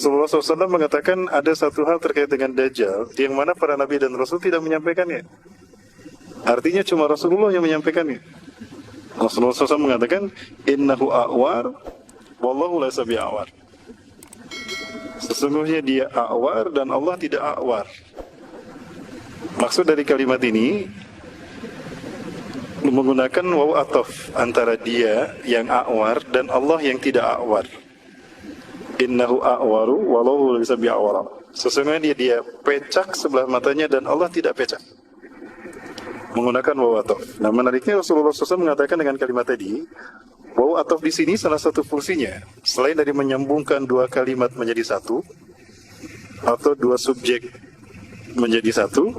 Rasulullah SAW mengatakan ada satu hal terkait dengan Dajjal yang mana para nabi dan rasul tidak menyampaikannya. Artinya cuma Rasulullah yang menyampaikannya. Rasulullah SAW mengatakan, innahu a'war, wallahu laysa bi'a'war. Sesungguhnya dia a'war dan Allah tidak a'war. Maksud dari kalimat ini menggunakan waw ataf antara dia yang a'war dan Allah yang tidak a'war. Innahu a'waru wallahu laysa bi'a'war. Sesungguhnya dia pecak sebelah matanya dan Allah tidak pecak. Menggunakan waw ataf. Nah, menariknya Rasulullah SAW mengatakan dengan kalimat tadi, waw ataf di sini salah satu fungsinya selain dari menyambungkan dua kalimat menjadi satu atau dua subjek menjadi satu,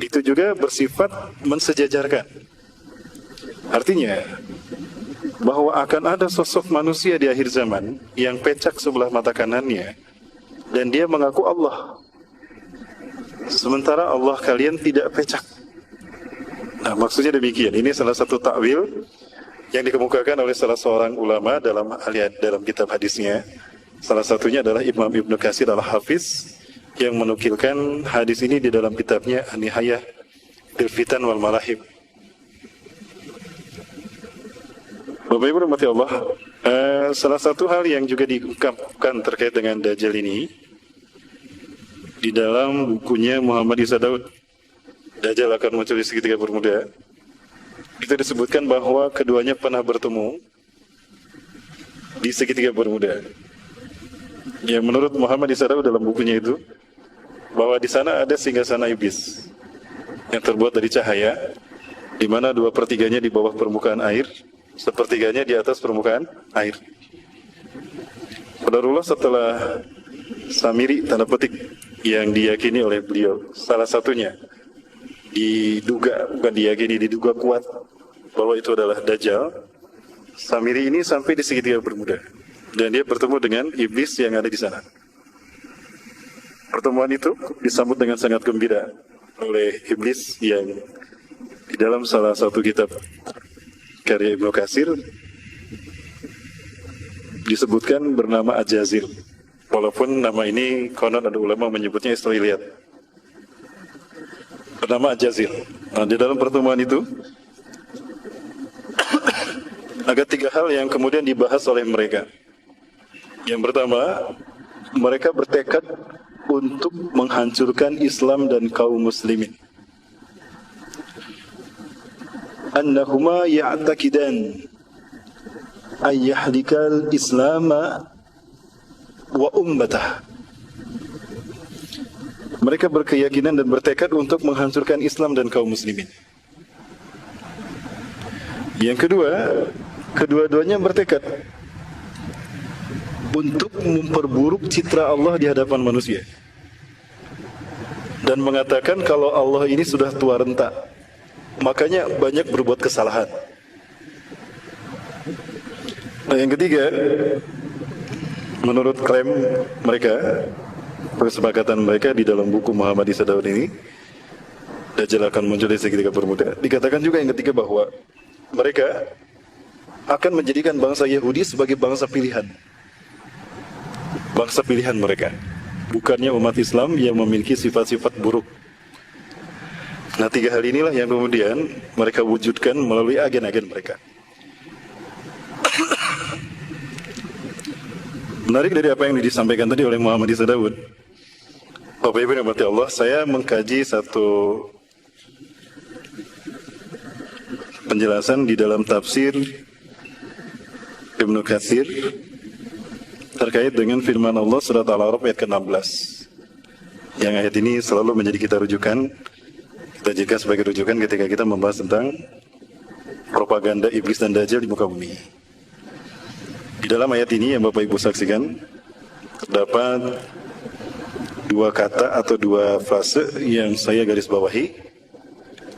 itu juga bersifat mensejajarkan. Artinya bahwa akan ada sosok manusia di akhir zaman yang pecak sebelah mata kanannya dan dia mengaku Allah, sementara Allah kalian tidak pecak. Nah, maksudnya demikian. Ini salah satu takwil yang dikemukakan oleh salah seorang ulama dalam kitab hadisnya. Salah satunya adalah Imam Ibnu Katsir al-Hafiz yang menukilkan hadis ini di dalam kitabnya An-Nihayah fil Fitan wal Malahib. Bapak Ibu rahmati Allah, salah satu hal yang juga diungkapkan terkait dengan Dajjal ini di dalam bukunya Muhammad Isa Daud, Dajjal akan muncul di segitiga bermuda, itu disebutkan bahwa keduanya pernah bertemu di segitiga bermuda. Yang menurut Muhammad Isa Daud dalam bukunya itu, bahwa di sana ada singgasana iblis yang terbuat dari cahaya, di mana 2/3-nya di bawah permukaan air, 1/3-nya di atas permukaan air. Qadarullah setelah Samiri, tanda petik, yang diyakini oleh beliau, salah satunya diduga, bukan diyakini, diduga kuat bahwa itu adalah Dajjal. Samiri ini sampai di segitiga bermuda dan dia bertemu dengan iblis yang ada di sana. Pertemuan itu disambut dengan sangat gembira oleh iblis yang di dalam salah satu kitab karya Ibnu Katsir disebutkan bernama Ajazil. Walaupun nama ini konon ada ulama menyebutnya Israiliyat. Bernama Ajazil. Nah, di dalam pertemuan itu ada 3 hal yang kemudian dibahas oleh mereka. Yang pertama, mereka bertekad untuk menghancurkan Islam dan kaum muslimin. Annahuma ya'taqidan ay yahlikal islama wa ummatah. Mereka berkeyakinan dan bertekad untuk menghancurkan Islam dan kaum muslimin. Yang kedua, kedua-duanya bertekad untuk memperburuk citra Allah di hadapan manusia dan mengatakan kalau Allah ini sudah tua renta, makanya banyak berbuat kesalahan. Nah, yang ketiga, menurut klaim mereka, kesepakatan mereka di dalam buku Muhammad Isa Daud ini, Dajjal akan muncul di segitiga bermuda. Dikatakan juga yang ketiga bahwa mereka akan menjadikan bangsa Yahudi sebagai bangsa pilihan. Bangsa pilihan mereka, bukannya umat Islam yang memiliki sifat-sifat buruk. Nah, 3 hal inilah yang kemudian mereka wujudkan melalui agen-agen mereka. Menarik dari apa yang disampaikan tadi oleh Muhammad Isa Daud, Bapak Ibu yang dirahmati Allah, saya mengkaji satu penjelasan di dalam tafsir Ibnu Katsir terkait dengan firman Allah surat Al-A'raf ayat ke-16. Yang ayat ini selalu menjadi kita rujukan, kita jadikan sebagai rujukan ketika kita membahas tentang propaganda iblis dan Dajjal di muka bumi. Di dalam ayat ini yang Bapak Ibu saksikan, terdapat 2 kata atau 2 frase yang saya garis bawahi,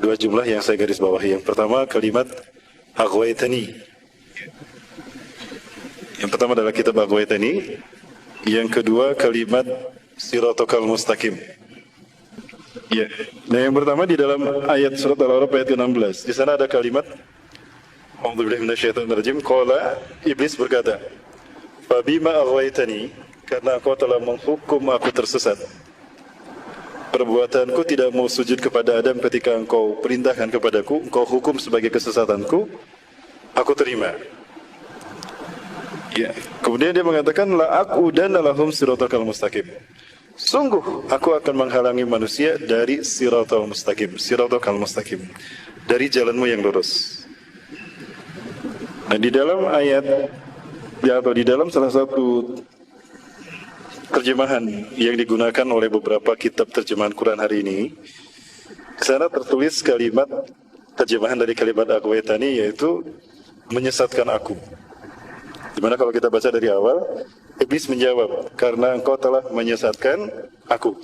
2 jumlah yang saya garis bawahi. Yang pertama kalimat aghwaytani. Yang pertama adalah kitab Aghwaytani. Yang kedua kalimat Siratal Mustaqim. Ya. Nah, yang pertama di dalam ayat surat Al-A'raf ayat ke-16. Di sana ada kalimat A'udzubillahi minasyaitonir rajim. Qala, iblis berkata, "Fabima aghwaytani?" karena engkau telah menghukum aku tersesat. Perbuatanku tidak mau sujud kepada Adam ketika engkau perintahkan kepadaku, engkau hukum sebagai kesesatanku, aku terima. Ya. Kemudian dia mengatakan, la aqudanna lahum siratal mustaqim. Sungguh aku akan menghalangi manusia dari siratal mustaqim, dari jalanmu yang lurus. Nah, di dalam ayat atau di dalam salah satu terjemahan yang digunakan oleh beberapa kitab terjemahan Quran hari ini, di sana tertulis kalimat terjemahan dari kalimat aghwaytani, yaitu menyesatkan aku. Dimana kalau kita baca dari awal, iblis menjawab, karena engkau telah menyesatkan aku.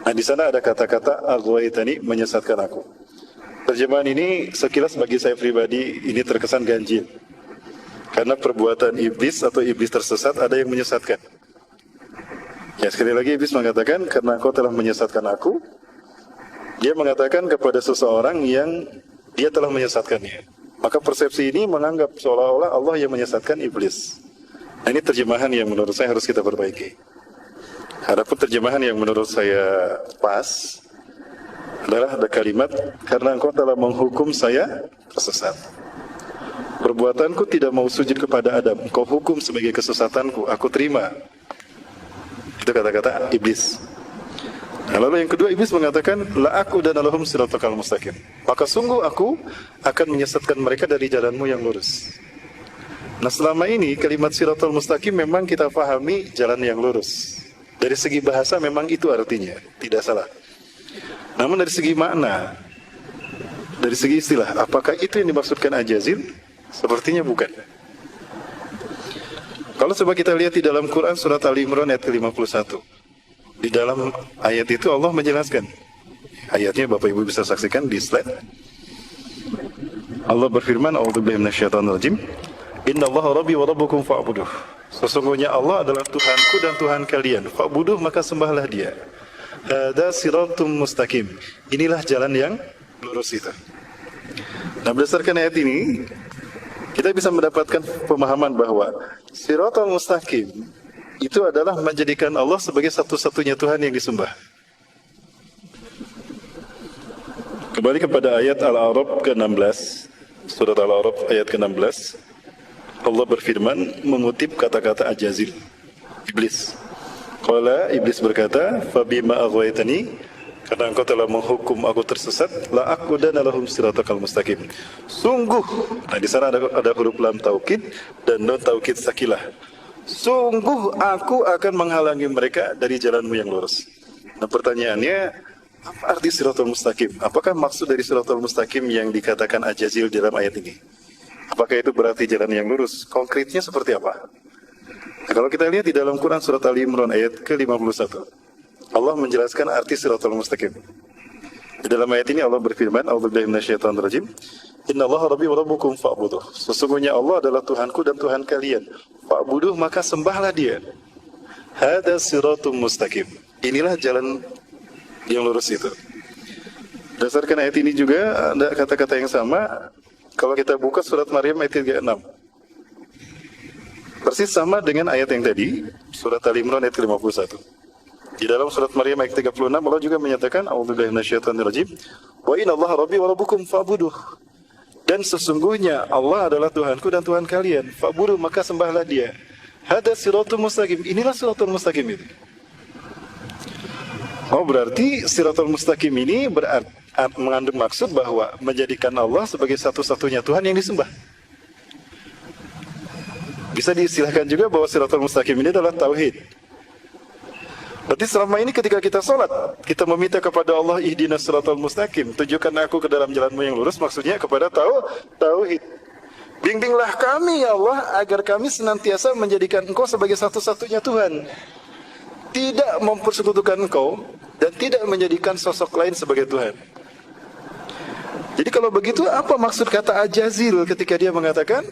Nah, di sana ada kata-kata aghwaytani, menyesatkan aku. Terjemahan ini sekilas bagi saya pribadi ini terkesan ganjil. Karena perbuatan iblis atau iblis tersesat ada yang menyesatkan. Ya, sekali lagi iblis mengatakan, karena engkau telah menyesatkan aku. Dia mengatakan kepada seseorang yang dia telah menyesatkannya. Maka persepsi ini menganggap seolah-olah Allah yang menyesatkan iblis. Nah, ini terjemahan yang menurut saya harus kita perbaiki. Adapun terjemahan yang menurut saya pas adalah ada kalimat, karena engkau telah menghukum saya tersesat. Perbuatanku tidak mau sujud kepada Adam, engkau hukum sebagai kesesatanku, aku terima. Itu kata-kata iblis. Nah, lalu yang kedua, iblis mengatakan, la aqudanna lahum siratal mustaqim. Maka sungguh aku akan menyesatkan mereka dari jalanmu yang lurus. Nah, selama ini kalimat siratal mustaqim memang kita pahami jalan yang lurus. Dari segi bahasa memang itu artinya, tidak salah. Namun dari segi makna, dari segi istilah, apakah itu yang dimaksudkan Ajazil? Sepertinya bukan. Kalau coba kita lihat di dalam Quran surat Ali Imran ayat ke-51. Di dalam ayat itu Allah menjelaskan. Ayatnya Bapak Ibu bisa saksikan di slide. Allah berfirman, a'udzubillahi minasyaitonir rajim. Innallaha rabbi wa rabbukum fa'buduh. Sesungguhnya Allah adalah Tuhanku dan Tuhan kalian. Fa'buduh, maka sembahlah Dia. Hada siratum mustaqim. Inilah jalan yang lurus itu. Nah, berdasarkan ayat ini, kita bisa mendapatkan pemahaman bahwa siratal mustaqim itu adalah menjadikan Allah sebagai satu-satunya Tuhan yang disembah. Kembali kepada ayat Al-A'raf ke-16, surat Al-A'raf ayat ke-16, Allah berfirman mengutip kata-kata Ajazil, iblis. Qala, iblis berkata, fabima aghwaytani, karena engkau telah menghukum aku tersesat, la aqudanna lahum siratal mustaqim. Sungguh, nah di sana ada huruf lam taukid dan nun taukid sakilah. Sungguh aku akan menghalangi mereka dari jalanmu yang lurus. Nah, pertanyaannya, apa arti siratal mustaqim? Apakah maksud dari siratal mustaqim yang dikatakan Ajazil dalam ayat ini? Apakah itu berarti jalan yang lurus? Konkretnya seperti apa? Nah, kalau kita lihat di dalam Quran surat Ali Imran ayat ke-51, Allah menjelaskan arti siratal mustaqim. Di dalam ayat ini Allah berfirman, a'udzubillahi minasyaitonir rajim. Innallaha rabbi wa rabbukum fa'buduh. Sesungguhnya Allah adalah Tuhanku dan Tuhan kalian. Fa'buduh, maka sembahlah Dia. Hada siratum mustaqim. Inilah jalan yang lurus itu. Berdasarkan ayat ini juga ada kata-kata yang sama. Kalau kita buka surat Maryam ayat 36. Persis sama dengan ayat yang tadi, surat Al-Imran ayat 51. Di dalam surat Maryam ayat 36 Allah juga menyatakan, a'udzubillahi minasyaitonir rajim. Wa innallaha rabbi wa rabbukum fa'buduh. Dan sesungguhnya Allah adalah Tuhanku dan Tuhan kalian. Fa'buduh, maka sembahlah Dia. Hada siratul mustaqim. Inilah siratul mustaqim itu. Oh, berarti siratul mustaqim ini mengandung maksud bahwa menjadikan Allah sebagai satu-satunya Tuhan yang disembah. Bisa diistilahkan juga bahwa siratul mustaqim ini adalah tauhid. Berarti selama ini ketika kita sholat, kita meminta kepada Allah, ihdinas siratal mustaqim, tunjukkan aku ke dalam jalanmu yang lurus, maksudnya kepada tauhid. Bimbinglah kami ya Allah, agar kami senantiasa menjadikan Engkau sebagai satu-satunya Tuhan. Tidak mempersekutukan Engkau, dan tidak menjadikan sosok lain sebagai Tuhan. Jadi kalau begitu, apa maksud kata Ajazil ketika dia mengatakan,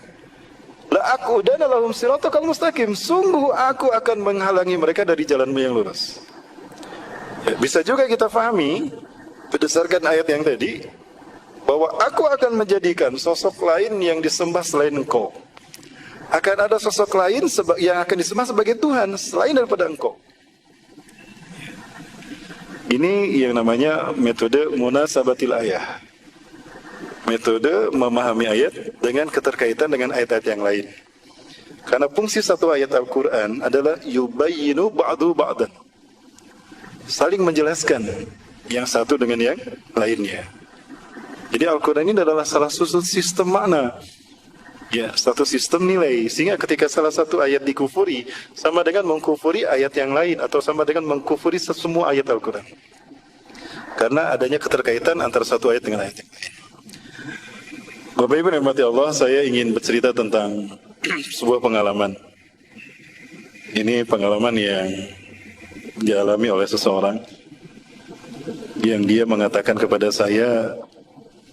la aqudanna lahum siratal mustaqim. Sungguh aku akan menghalangi mereka dari jalanmu yang lurus. Ya, bisa juga kita pahami berdasarkan ayat yang tadi bahwa aku akan menjadikan sosok lain yang disembah selain Engkau. akan ada sosok lain yang akan disembah sebagai Tuhan selain daripada engkau. Ini yang namanya metode munasabatil ayah. Metode memahami ayat dengan keterkaitan dengan ayat-ayat yang lain. Karena fungsi satu ayat Al-Quran adalah yubayyinu ba'du ba'dan. Saling menjelaskan yang satu dengan yang lainnya. Jadi Al-Quran ini adalah salah satu sistem makna. Ya, satu sistem nilai. Sehingga ketika salah satu ayat dikufuri, sama dengan mengkufuri ayat yang lain, atau sama dengan mengkufuri semua ayat Al-Quran. Karena adanya keterkaitan antara satu ayat dengan ayat yang lain. Bapak Ibu rahmati Allah, saya ingin bercerita tentang sebuah pengalaman. Ini pengalaman yang dialami oleh seseorang yang dia mengatakan kepada saya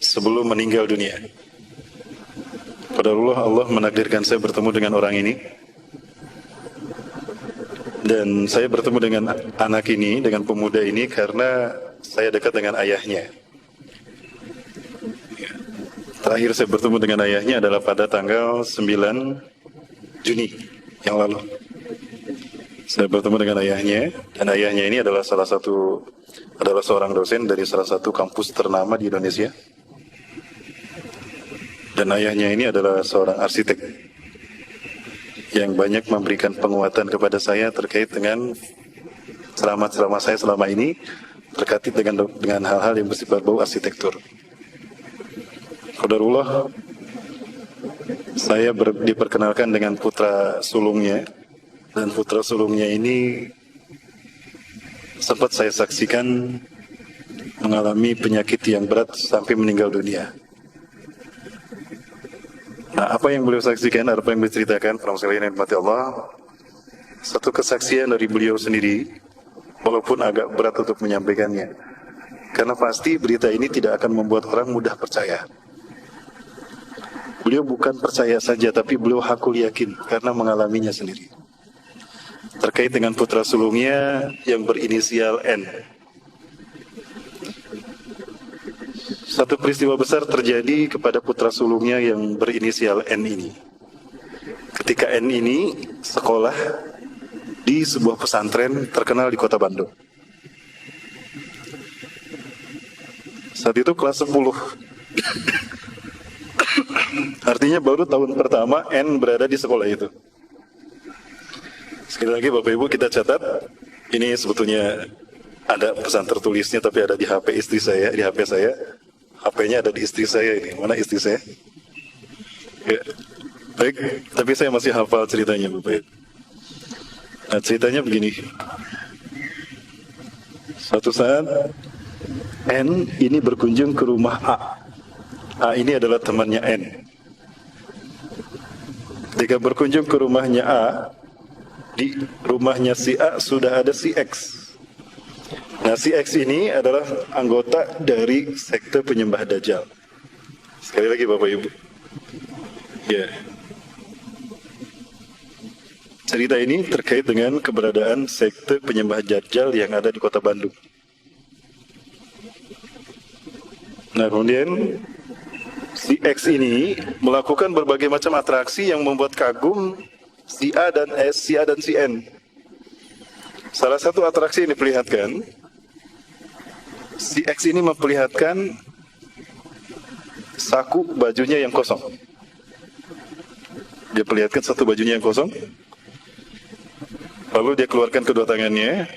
sebelum meninggal dunia. Qadarullah, Allah menakdirkan saya bertemu dengan orang ini. Dan saya bertemu dengan anak ini, dengan pemuda ini karena saya dekat dengan ayahnya. Terakhir saya bertemu dengan ayahnya adalah pada tanggal 9 Juni yang lalu. Saya bertemu dengan ayahnya, dan ayahnya ini adalah seorang dosen dari salah satu kampus ternama di Indonesia. Dan ayahnya ini adalah seorang arsitek yang banyak memberikan penguatan kepada saya terkait dengan ceramah saya selama ini terkait dengan hal-hal yang bersifat bau arsitektur. Qadarullah, saya diperkenalkan dengan putra sulungnya, dan putra sulungnya ini sempat saya saksikan mengalami penyakit yang berat sampai meninggal dunia. Nah, apa yang beliau saksikan, apa yang beliau ceritakan, para muslimin yang dirahmati Allah, satu kesaksian dari beliau sendiri, walaupun agak berat untuk menyampaikannya, karena pasti berita ini tidak akan membuat orang mudah percaya. Beliau bukan percaya saja, tapi beliau hakul yakin karena mengalaminya sendiri. Terkait dengan putra sulungnya yang berinisial N. Satu peristiwa besar terjadi kepada putra sulungnya yang berinisial N ini. Ketika N ini sekolah di sebuah pesantren terkenal di kota Bandung. Saat itu kelas 10. Artinya baru tahun pertama N berada di sekolah itu. Sekali lagi Bapak Ibu kita catat, ini sebetulnya ada pesan tertulisnya tapi ada di HP istri saya, di HP saya. HP-nya ada di istri saya ini. Mana istri saya? Ya. Baik, tapi saya masih hafal ceritanya Bapak Ibu. Nah, ceritanya begini. Suatu saat N ini berkunjung ke rumah A. A ini adalah temannya N. Ketika berkunjung ke rumahnya A, di rumahnya si A sudah ada si X. Nah, si X ini adalah anggota dari sekte penyembah Dajjal. Sekali lagi Bapak Ibu. Ya. Cerita ini terkait dengan keberadaan sekte penyembah Dajjal yang ada di kota Bandung. Nah, kemudian si X ini melakukan berbagai macam atraksi yang membuat kagum si A dan si N. Salah satu atraksi yang diperlihatkan, si X ini memperlihatkan saku bajunya yang kosong. Dia perlihatkan satu bajunya yang kosong. Lalu dia keluarkan kedua tangannya.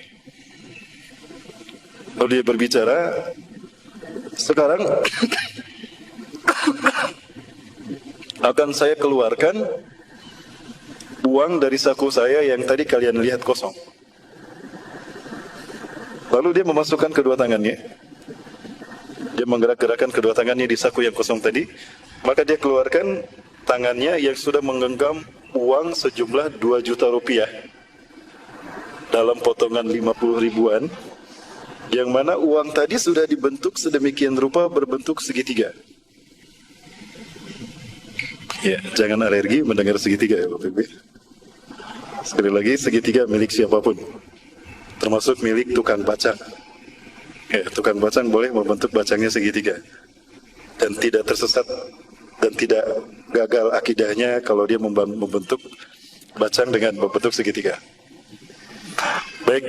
Lalu dia berbicara, sekarang akan saya keluarkan uang dari saku saya yang tadi kalian lihat kosong. Lalu dia memasukkan kedua tangannya. Dia menggerak-gerakkan kedua tangannya di saku yang kosong tadi. Maka dia keluarkan tangannya yang sudah menggenggam uang sejumlah 2 juta rupiah dalam potongan 50 ribuan, yang mana uang tadi sudah dibentuk sedemikian rupa berbentuk segitiga. Ya, jangan alergi mendengar segitiga ya Bapak Ibu. Sekali lagi, segitiga milik siapapun, termasuk milik tukang bacang. Ya, tukang bacang boleh membentuk bacangnya segitiga dan tidak tersesat dan tidak gagal akidahnya kalau dia membentuk bacang dengan membentuk segitiga. Baik.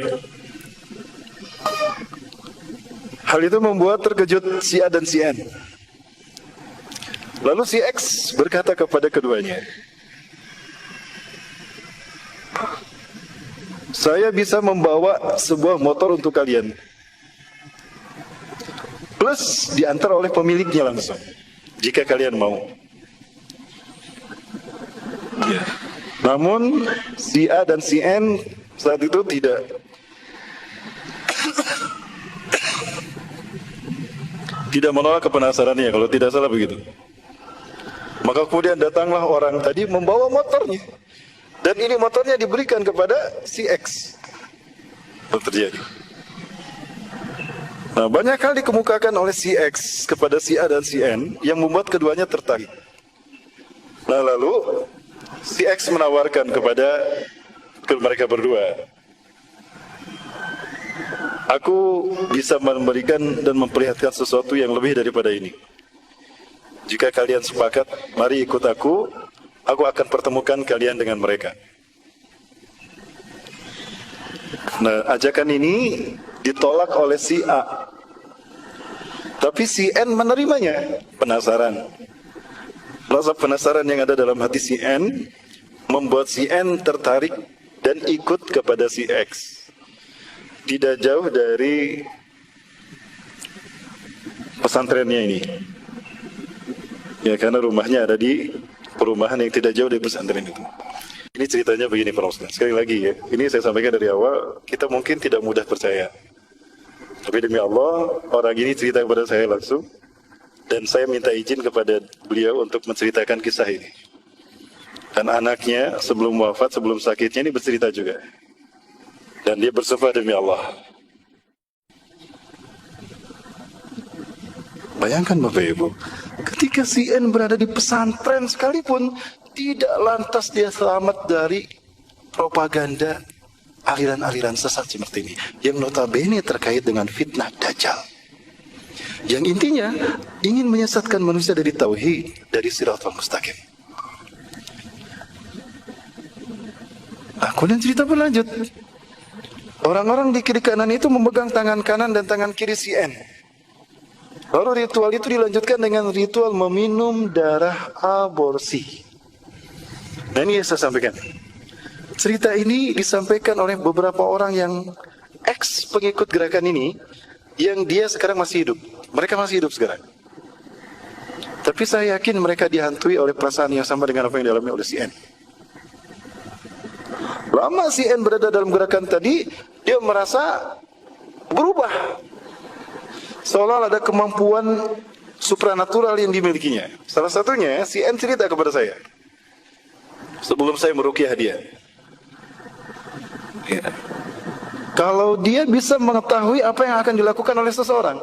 Hal itu membuat terkejut si A dan si N. Lalu si X berkata kepada keduanya, saya bisa membawa sebuah motor untuk kalian, plus diantar oleh pemiliknya langsung, jika kalian mau. Namun si A dan si N saat itu tidak menolak kepenasarannya, kalau tidak salah begitu. Maka kemudian datanglah orang tadi membawa motornya, dan ini motornya diberikan kepada si X. Itu terjadi. Nah, banyak hal dikemukakan oleh si X kepada si A dan si N yang membuat keduanya tertarik. Nah, lalu si X menawarkan kepada mereka berdua, aku bisa memberikan dan memperlihatkan sesuatu yang lebih daripada ini. Jika kalian sepakat, mari ikut aku akan pertemukan kalian dengan mereka. Nah, ajakan ini ditolak oleh si A. Tapi si N menerimanya, penasaran. Rasa penasaran yang ada dalam hati si N membuat si N tertarik dan ikut kepada si X. Tidak jauh dari pesantrennya ini. Ya, karena rumahnya ada di perumahan yang tidak jauh dari pesantren itu. Ini ceritanya begini, Pak Ustaz. Sekali lagi ya, ini saya sampaikan dari awal, kita mungkin tidak mudah percaya. Tapi demi Allah, orang ini cerita kepada saya langsung, dan saya minta izin kepada beliau untuk menceritakan kisah ini. Dan anaknya sebelum wafat, sebelum sakitnya ini bercerita juga. Dan dia bersumpah demi Allah. Bayangkan Bapak Ibu, ketika si N berada di pesantren sekalipun, tidak lantas dia selamat dari propaganda aliran-aliran sesat seperti ini, yang notabene terkait dengan fitnah Dajjal, yang intinya ingin menyesatkan manusia dari tauhid, dari siratal mustaqim. Kemudian cerita berlanjut. Orang-orang di kiri kanan itu memegang tangan kanan dan tangan kiri si N. Lalu ritual itu dilanjutkan dengan ritual meminum darah aborsi. Nah, ini yang saya sampaikan. Cerita ini disampaikan oleh beberapa orang yang ex pengikut gerakan ini, yang dia sekarang masih hidup. Mereka masih hidup sekarang. Tapi saya yakin mereka dihantui oleh perasaan yang sama dengan apa yang dialami oleh si N. Lama si N berada dalam gerakan tadi, dia merasa berubah. Seolah ada kemampuan supranatural yang dimilikinya. Salah satunya, si N cerita kepada saya sebelum saya meruqyah dia. Ya. Kalau dia bisa mengetahui apa yang akan dilakukan oleh seseorang.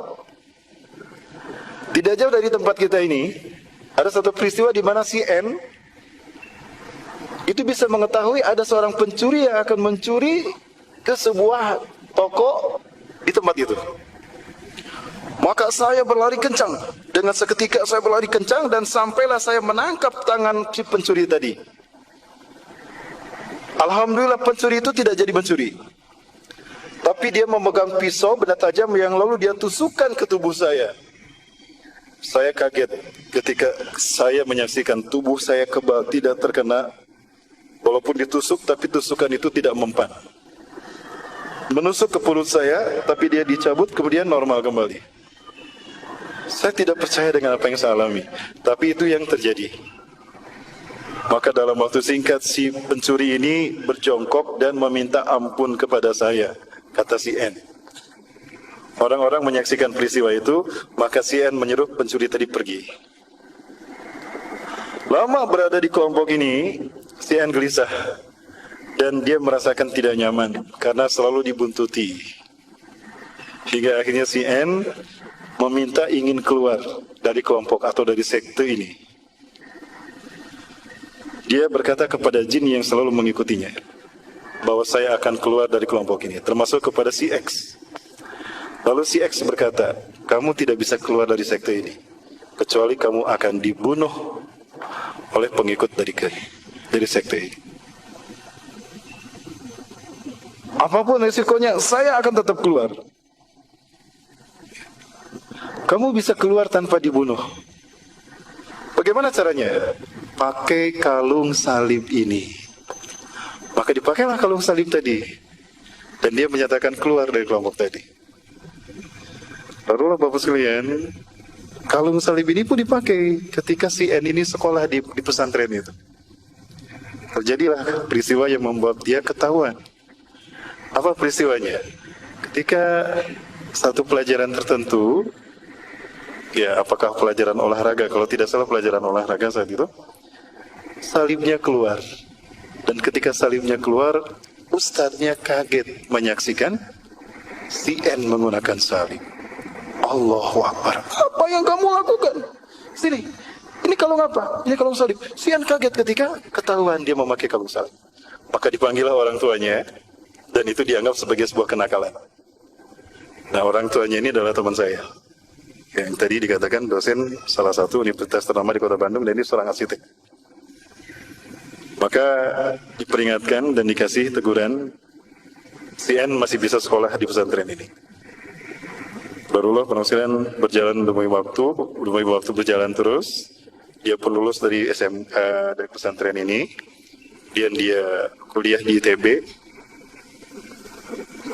Tidak jauh dari tempat kita ini, ada satu peristiwa di mana si N itu bisa mengetahui ada seorang pencuri yang akan mencuri ke sebuah toko di tempat itu. Maka saya berlari kencang. Dengan seketika saya berlari kencang dan sampailah saya menangkap tangan si pencuri tadi. Alhamdulillah pencuri itu tidak jadi mencuri. Tapi dia memegang pisau benda tajam yang lalu dia tusukkan ke tubuh saya. Saya kaget ketika saya menyaksikan tubuh saya kebal, tidak terkena. Walaupun ditusuk, tapi tusukan itu tidak mempan. Menusuk ke perut saya, tapi dia dicabut, kemudian normal kembali. Saya tidak percaya dengan apa yang saya alami, tapi itu yang terjadi. Maka dalam waktu singkat si pencuri ini berjongkok dan meminta ampun kepada saya, kata si N. Orang-orang menyaksikan peristiwa itu, maka si N menyuruh pencuri tadi pergi. Lama berada di kelompok ini, si N gelisah dan dia merasakan tidak nyaman karena selalu dibuntuti. Hingga akhirnya si N meminta ingin keluar dari kelompok atau dari sekte ini. Dia berkata kepada jin yang selalu mengikutinya bahwa saya akan keluar dari kelompok ini, termasuk kepada si X. Lalu si X berkata, kamu tidak bisa keluar dari sekte ini. kecuali kamu akan dibunuh oleh pengikut dari sekte ini. Apapun resikonya, saya akan tetap keluar. Kamu bisa keluar tanpa dibunuh. Bagaimana caranya? Pakai kalung salib ini. Maka dipakailah kalung salib tadi. Dan dia menyatakan keluar dari kelompok tadi. Lalu Bapak sekalian, kalung salib ini pun dipakai ketika si N ini sekolah di pesantren itu. Terjadilah peristiwa yang membuat dia ketahuan. Apa peristiwanya? Ketika satu pelajaran tertentu, ya apakah pelajaran olahraga, kalau tidak salah pelajaran olahraga saat itu, salibnya keluar. Dan ketika salibnya keluar, ustadznya kaget menyaksikan si N menggunakan salib. Allahu Akbar. Apa yang kamu lakukan? Sini, ini kalung apa? Ini kalung salib. Si N kaget ketika ketahuan dia memakai kalung salib. Maka dipanggillah orang tuanya, dan itu dianggap sebagai sebuah kenakalan. Nah, orang tuanya ini adalah teman saya, yang tadi dikatakan dosen salah satu universitas ternama di Kota Bandung, dan ini seorang arsitek. Maka diperingatkan dan dikasih teguran, si N masih bisa sekolah di pesantren ini. Barulah penafsiran berjalan demi waktu berjalan terus. Dia pun lulus dari dari pesantren ini, dan dia kuliah di ITB.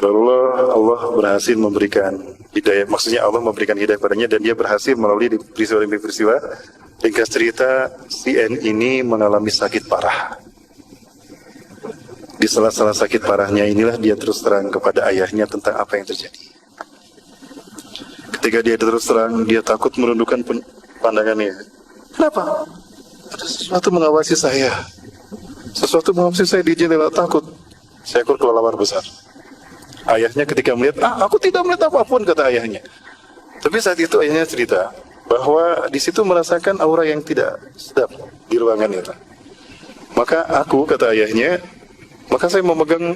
Barulah Allah berhasil memberikan hidayah, maksudnya Allah memberikan hidayah padanya, dan dia berhasil melalui peristiwa. Ringkas cerita, si N ini mengalami sakit parah. Di sela-sela sakit parahnya inilah dia terus terang kepada ayahnya tentang apa yang terjadi. Ketika dia terus terang, dia takut merundukkan pandangannya. Kenapa? Ada sesuatu mengawasi saya. Sesuatu mengawasi saya di jendela, takut. Seekor kelelawar besar. Ayahnya ketika melihat, aku tidak melihat apapun, kata ayahnya. Tapi saat itu ayahnya cerita bahwa di situ merasakan aura yang tidak sedap di ruangan itu. Maka aku, kata ayahnya, maka saya memegang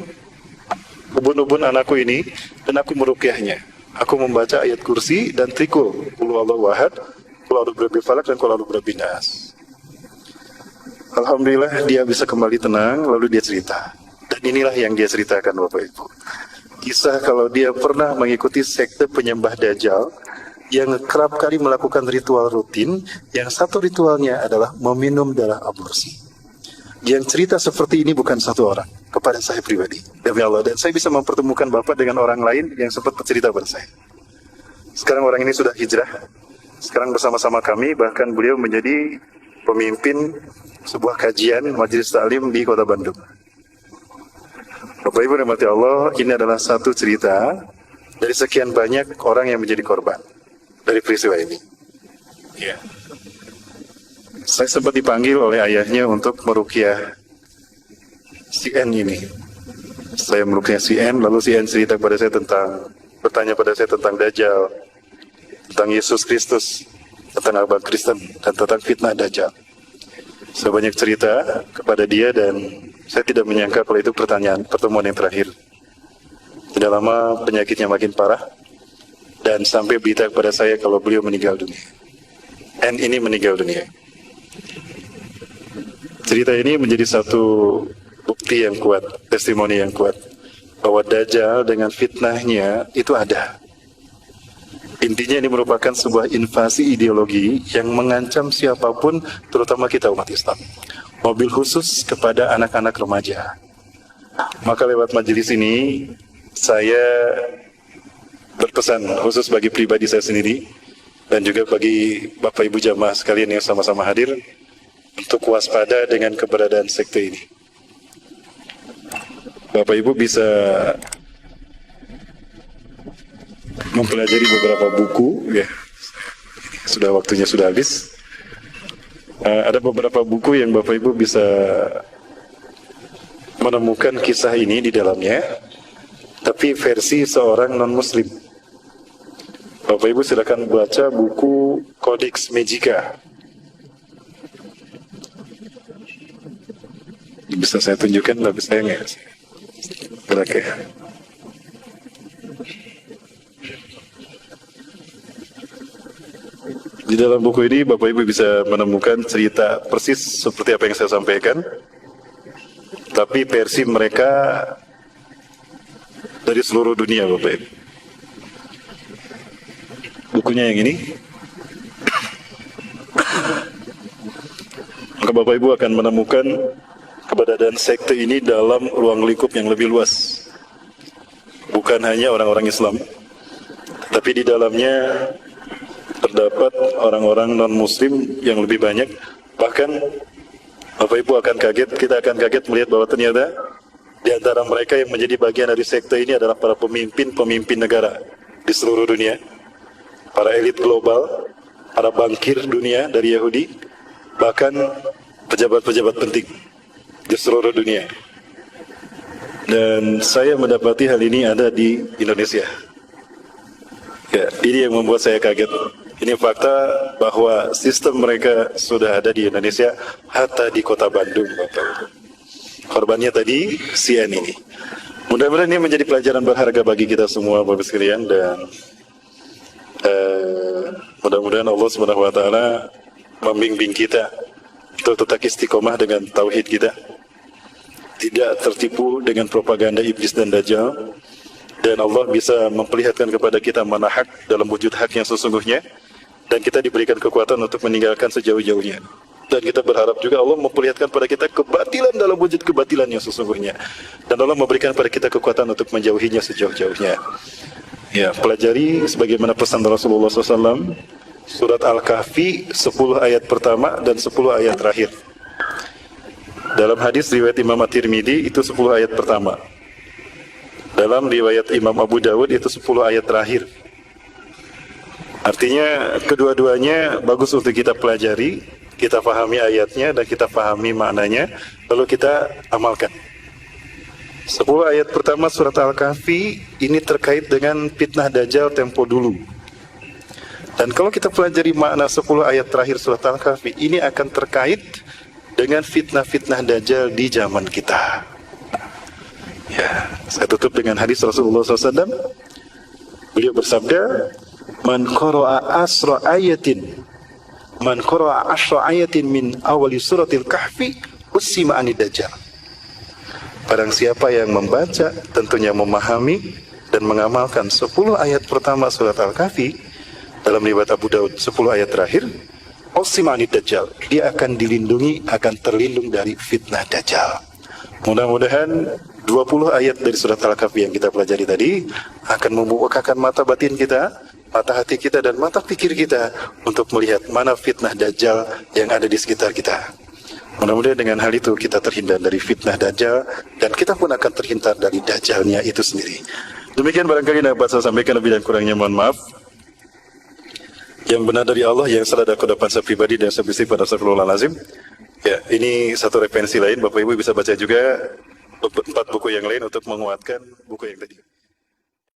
ubun-ubun anakku ini dan aku meruqyahnya. Aku membaca ayat kursi dan trikul, Qul huwallahu ahad, Qul a'udzu birabbil falaq, dan Qul a'udzu birabbin nas. Alhamdulillah dia bisa kembali tenang, lalu dia cerita. Dan inilah yang dia ceritakan, Bapak Ibu. Kisah kalau dia pernah mengikuti sekte penyembah Dajjal yang kerap kali melakukan ritual rutin, yang satu ritualnya adalah meminum darah aborsi. Yang cerita seperti ini bukan satu orang, kepada saya pribadi, demi Allah. Dan saya bisa mempertemukan Bapak dengan orang lain yang sempat bercerita pada saya. Sekarang orang ini sudah hijrah, sekarang bersama-sama kami, bahkan beliau menjadi pemimpin sebuah kajian majelis taklim di Kota Bandung. Bapak Ibu rahmati Allah, ini adalah satu cerita dari sekian banyak orang yang menjadi korban dari peristiwa ini. Ya. Saya sempat dipanggil oleh ayahnya untuk meruqyah si N ini. Saya meruqyah si N, lalu si N cerita kepada saya bertanya pada saya tentang Dajjal, tentang Yesus Kristus, tentang agama Kristen, dan tentang fitnah Dajjal. Saya banyak cerita kepada dia, dan saya tidak menyangka kalau itu pertemuan yang terakhir. Tidak lama penyakitnya makin parah, dan sampai berita kepada saya kalau beliau meninggal dunia. N ini meninggal dunia. Cerita ini menjadi satu bukti yang kuat, testimoni yang kuat, bahwa Dajjal dengan fitnahnya itu ada. Intinya ini merupakan sebuah invasi ideologi yang mengancam siapapun, terutama kita umat Islam. Mobil khusus kepada anak-anak remaja. Maka lewat majelis ini, saya berpesan khusus bagi pribadi saya sendiri, dan juga bagi Bapak Ibu jamaah sekalian yang sama-sama hadir, untuk waspada dengan keberadaan sekte ini. Bapak Ibu bisa mempelajari beberapa buku, ya. Waktunya sudah habis. Ada beberapa buku yang Bapak Ibu bisa menemukan kisah ini di dalamnya, tapi versi seorang non-Muslim. Bapak Ibu silakan baca buku Codex Magica. Bisa saya tunjukkan, tapi saya nggak. Oke. Di dalam buku ini Bapak Ibu bisa menemukan cerita persis seperti apa yang saya sampaikan, tapi versi mereka dari seluruh dunia Bapak Ibu. Bukunya yang ini. Maka Bapak Ibu akan menemukan keberadaan sekte ini dalam ruang lingkup yang lebih luas. Bukan hanya orang-orang Islam, tapi di dalamnya terdapat orang-orang non-Muslim yang lebih banyak. Bahkan Bapak Ibu akan kaget, kita akan kaget melihat bahwa ternyata di antara mereka yang menjadi bagian dari sekte ini adalah para pemimpin negara di seluruh dunia, para elit global, para bankir dunia dari Yahudi, bahkan pejabat-pejabat penting di seluruh dunia. Dan saya mendapati hal ini ada di Indonesia. Ya, ini yang membuat saya kaget. Ini fakta bahwa sistem mereka sudah ada di Indonesia, hatta di kota Bandung, Bapak. Korbannya tadi CN ini. Mudah-mudahan ini menjadi pelajaran berharga bagi kita semua, Bapak sekalian, dan mudah-mudahan Allah SWT membimbing kita untuk tetap istiqomah dengan tauhid kita, tidak tertipu dengan propaganda iblis dan dajjal, dan Allah bisa memperlihatkan kepada kita mana hak dalam wujud hak yang sesungguhnya, dan kita diberikan kekuatan untuk meninggalkan sejauh-jauhnya. Dan kita berharap juga Allah memperlihatkan pada kita kebatilan dalam wujud kebatilan yang sesungguhnya, dan Allah memberikan pada kita kekuatan untuk menjauhinya sejauh-jauhnya. Ya, pelajari sebagaimana pesan Rasulullah SAW, surat Al-Kahfi 10 ayat pertama dan 10 ayat terakhir. Dalam hadis riwayat Imam At-Tirmidzi itu 10 ayat pertama. Dalam riwayat Imam Abu Dawud itu 10 ayat terakhir. Artinya kedua-duanya bagus untuk kita pelajari, kita pahami ayatnya dan kita pahami maknanya, lalu kita amalkan. 10 ayat pertama surat Al-Kahfi ini terkait dengan fitnah Dajjal tempo dulu. Dan kalau kita pelajari makna 10 ayat terakhir surat Al-Kahfi, ini akan terkait dengan fitnah-fitnah Dajjal di zaman kita. Ya, saya tutup dengan hadis Rasulullah SAW. Beliau bersabda, Man qara'a asra ayatin min awali suratil kahfi usima anid Dajjal. Barang siapa yang membaca, tentunya memahami dan mengamalkan 10 ayat pertama surat Al-Kahfi, dalam riwayat Abu Daud 10 ayat terakhir, usima anid Dajjal, dia akan dilindungi, akan terlindung dari fitnah Dajjal. Mudah-mudahan 20 ayat dari surat Al-Kahfi yang kita pelajari tadi akan membukakan mata batin kita, mata hati kita, dan mata pikir kita untuk melihat mana fitnah Dajjal yang ada di sekitar kita. Mudah-mudahan dengan hal itu kita terhindar dari fitnah Dajjal, dan kita pun akan terhindar dari Dajjalnya itu sendiri. Demikian barangkali dapat saya sampaikan, lebih dan kurangnya mohon maaf. Yang benar dari Allah, yang salah dari kedapan saya pribadi dan saya bersifat astagfirullahalazim. Ya, ini satu referensi lain, Bapak Ibu bisa baca juga 4 buku yang lain untuk menguatkan buku yang tadi.